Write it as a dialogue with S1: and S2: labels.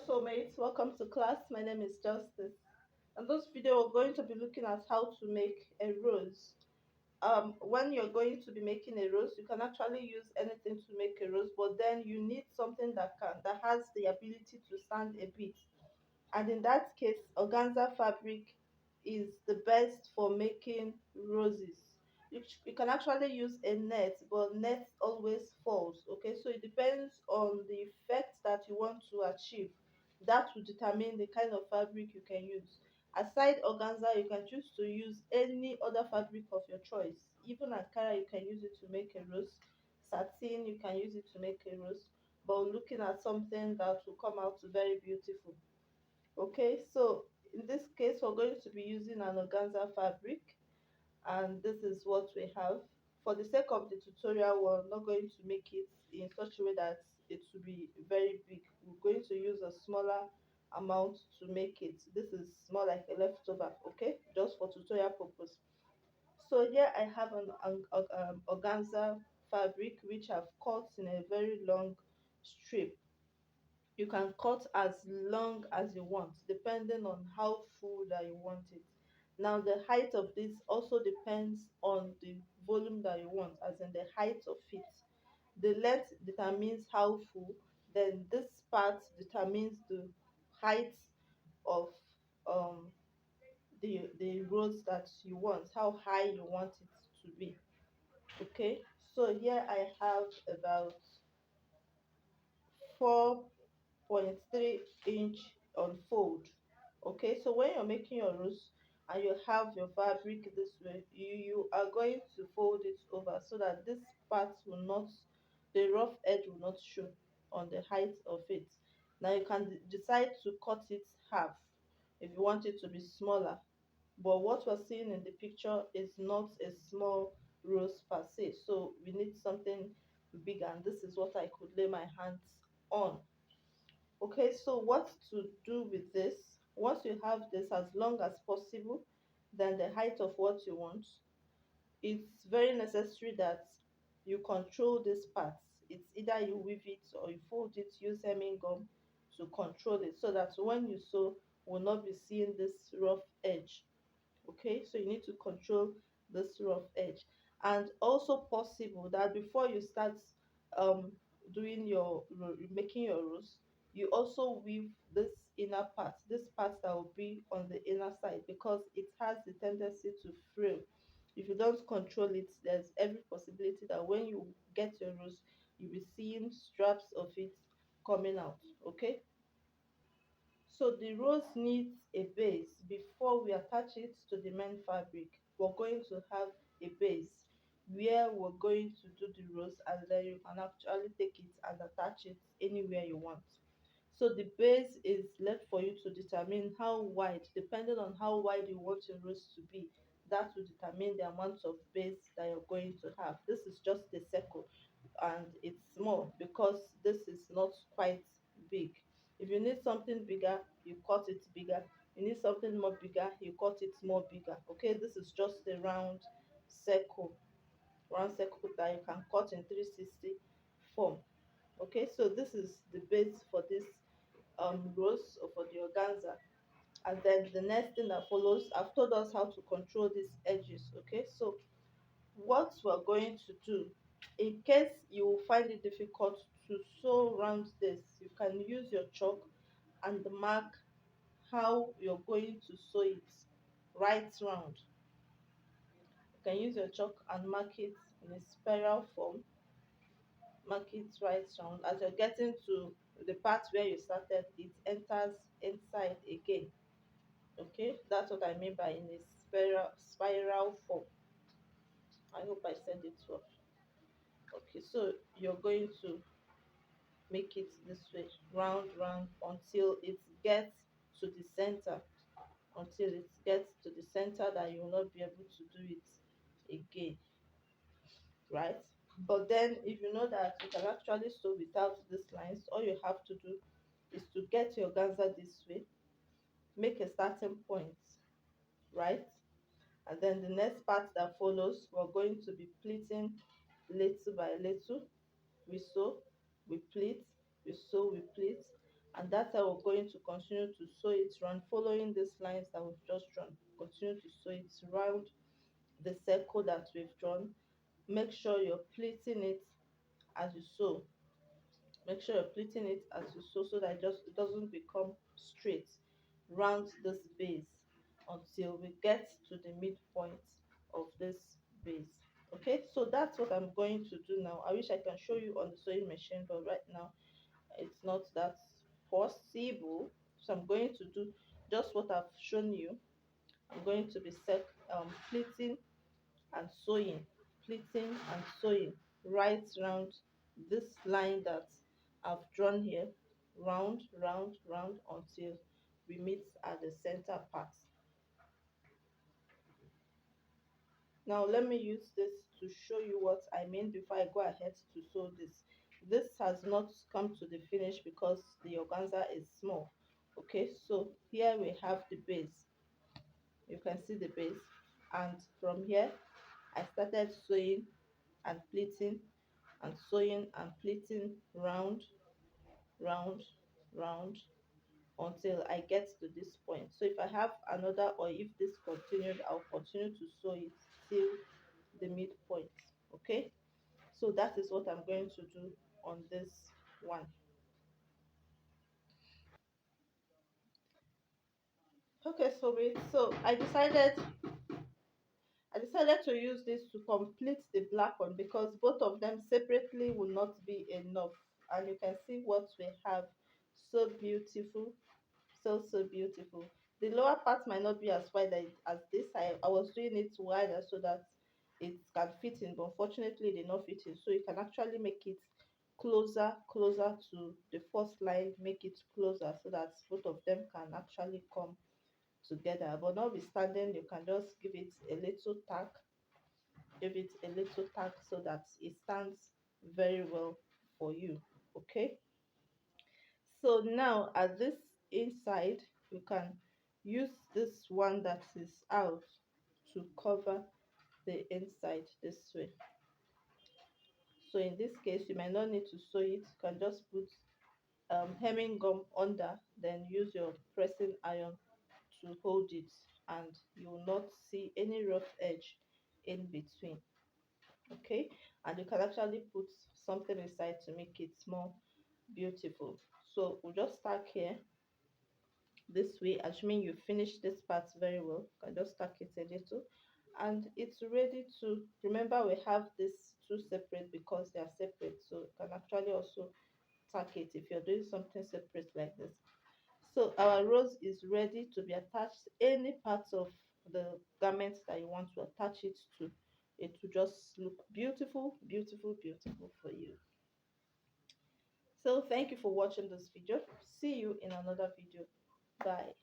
S1: Soulmates, welcome to class. My name is Justice. In this video, we're going to be looking at how to make a rose. When you're going to be making a rose, you can actually use anything to make a rose, but then you need something that has the ability to stand a bit. And in that case, organza fabric is the best for making roses. You can actually use a net, but net always falls. Okay, so it depends on the effect that you want to achieve. That will determine the kind of fabric you can use. Aside organza, you can choose to use any other fabric of your choice. Even ankara, you can use it to make a rose. Satin, you can use it to make a rose. But we're looking at something that will come out very beautiful. Okay, so in this case, we're going to be using an organza fabric, and this is what we have. For the sake of the tutorial, we're not going to make it in such a way that it will be very big. We're going to use a smaller amount to make it. This is more like a leftover, okay, just for tutorial purpose. So here I have an organza fabric which I've cut in a very long strip. You can cut as long as you want depending on how full that you want it. Now the height of this also depends on the volume that you want, as in the height of it. The length determines how full, then this part determines the height of um the rose that you want, how high you want it to be. Okay, so here I have about 4.3 inch unfold. Okay, so when you're making your rose and you have your fabric this way, you are going to fold it over so that this part will not, the rough edge will not show on the height of it. Now you can decide to cut it half if you want it to be smaller, but what we're seeing in the picture is not a small rose per se, so we need something bigger, and this is what I could lay my hands on. Okay, so what to do with this? Once you have this as long as possible, then the height of what you want, it's very necessary that you control this part. It's either you weave it or you fold it, use hemming gum to control it so that when you sew, will not be seeing this rough edge. Okay, so you need to control this rough edge. And also possible that before you start um doing your making your rows, you also weave this inner part, this part that will be on the inner side, because it has the tendency to frail. If you don't control it, there's every possibility that when you get your rows, you'll be seeing straps of it coming out. Okay, so the rose needs a base. Before we attach it to the main fabric, we're going to have a base where we're going to do the rose, and then you can actually take it and attach it anywhere you want. So the base is left for you to determine how wide, depending on how wide you want your rose to be. That will determine the amount of base that you're going to have. This is just a circle, and it's small because this is not quite big. If you need something bigger, you cut it bigger. You need something more bigger, you cut it more bigger. Okay, this is just a circle, round circle that you can cut in 360 form. Okay, so this is the base for this rose or for the organza. And then the next thing that follows, I've told us how to control these edges. Okay, so what we're going to do, in case you find it difficult to sew around this, you can use your chalk and mark how you're going to sew it right round. You can use your chalk and mark it in a spiral form, mark it right round. As you're getting to the part where you started, it enters inside again. Okay, that's what I mean by in a spiral form. I hope I said it well. Okay, so you're going to make it this way, round round, until it gets to the center, that you will not be able to do it again, right? But then if you know that you can actually sew without these lines, all you have to do is to get your organza this way, make a starting point, right? And then the next part that follows, we're going to be pleating little by little. We sew, we pleat, we sew, we pleat. and that's how we're going to continue to sew it round, following these lines that we've just drawn. Continue to sew it round the circle that we've drawn. Make sure you're pleating it as you sew. Make sure you're pleating it as you sew, so that it doesn't become straight. Round this base until we get to the midpoint of this base. Okay, so that's what I'm going to do now. I wish I can show you on the sewing machine, but right now it's not that possible. So I'm going to do just what I've shown you. I'm going to be pleating and sewing, pleating and sewing right round this line that I've drawn here, round, round, round until we meet at the center part. Now let me use this to show you what I mean before I go ahead to sew this. This has not come to the finish because the organza is small. Okay, so here we have the base. You can see the base, and from here I started sewing and pleating and sewing and pleating round, round, round until I get to this point. So if I have another, or if this continued, I'll continue to sew it till the midpoint. Okay, so that is what I'm going to do on this one. Okay, so I decided to use this to complete the black one, because both of them separately will not be enough. And you can see what we have. So beautiful, so beautiful. The lower part might not be as wide as this. I was doing it wider so that it can fit in, but unfortunately it did not fit in. So you can actually make it closer to the first line, make it closer so that both of them can actually come together. But notwithstanding, you can just give it a little tack so that it stands very well for you. Okay, so now at this inside, you can use this one that is out to cover the inside this way. So in this case, you might not need to sew it. You can just put hemming gum under, then use your pressing iron to hold it, and you will not see any rough edge in between. Okay, and you can actually put something inside to make it more beautiful. So we'll just start here this way, assuming you finish this part very well. You can just stack it a little, and it's ready to, remember we have this two separate because they are separate, so you can actually also tack it if you're doing something separate like this. So our rose is ready to be attached. Any part of the garment that you want to attach it to, it will just look beautiful, beautiful, beautiful for you. So thank you for watching this video. See you in another video. Bye.